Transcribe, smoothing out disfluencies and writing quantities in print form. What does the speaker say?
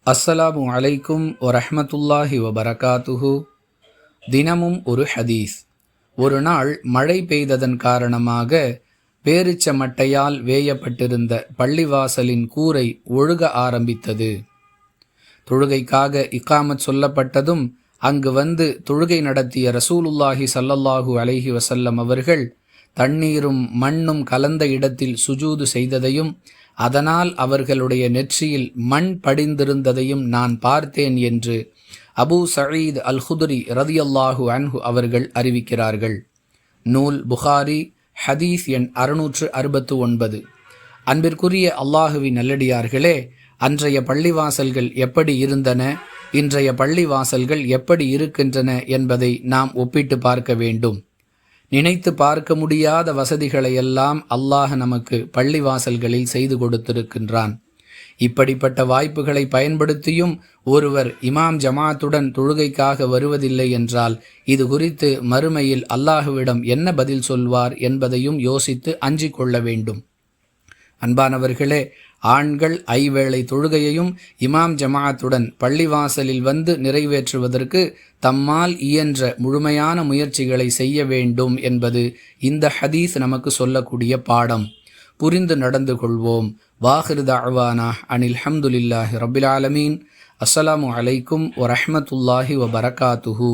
அஸ்ஸலாமு அலைக்கும் வரஹ்மத்துல்லாஹி வபரகாத்துஹு. தினமும் ஒரு ஹதீஸ். ஒரு நாள் மழை பெய்ததன் காரணமாக பேரிச்ச மட்டையால் வேயப்பட்டிருந்த பள்ளிவாசலின் கூரை ஒழுக ஆரம்பித்தது. தொழுகைக்காக இக்காமத் சொல்லப்பட்டதும் அங்கு வந்து தொழுகை நடத்திய ரசூலுல்லாஹி ஸல்லல்லாஹு அலைஹி வஸல்லம் அவர்கள் தண்ணீரும் மண்ணும் கலந்த இடத்தில் சுஜூது செய்ததையும் அதனால் அவர்களுடைய நெற்றியில் மண் படிந்திருந்ததையும் நான் பார்த்தேன் என்று அபூ சயீத் அல் குத்ரி ரதியல்லாஹு அன்ஹு அவர்கள் அறிவிக்கிறார்கள். நூல் புகாரி, ஹதீஸ் எண் 669. அன்பிற்குரிய அல்லாஹுவின் நல்லடியார்களே, அன்றைய பள்ளிவாசல்கள் எப்படி இருந்தன, இன்றைய பள்ளிவாசல்கள் எப்படி இருக்கின்றன என்பதை நாம் ஒப்பிட்டு பார்க்க வேண்டும். நினைத்து பார்க்க முடியாத வசதிகளையெல்லாம் அல்லாஹ் நமக்கு பள்ளிவாசல்களில் செய்து கொடுத்திருக்கின்றான். இப்படிப்பட்ட வாய்ப்புகளை பயன்படுத்தியும் ஒருவர் இமாம் ஜமாத்துடன் தொழுகைக்காக வருவதில்லை என்றால் இது குறித்து மறுமையில் அல்லாஹுவிடம் என்ன பதில் சொல்வார் என்பதையும் யோசித்து அஞ்சிக் கொள்ள வேண்டும். அன்பானவர்களே, ஆண்கள் ஐவேளை தொழுகையையும் இமாம் ஜமாத்துடன் பள்ளிவாசலில் வந்து நிறைவேற்றுவதற்கு தம்மால் இயன்ற முழுமையான முயற்சிகளை செய்ய வேண்டும் என்பது இந்த ஹதீஸ் நமக்கு சொல்லக்கூடிய பாடம். புரிந்து நடந்து கொள்வோம். வாஹிரு தஅவானா அனில் ஹம்துலில்லாஹி ரப்பில் ஆலமீன். அஸ்ஸலாமு அலைக்கும் வரஹ்மத்துல்லாஹி வபரகாத்துஹு.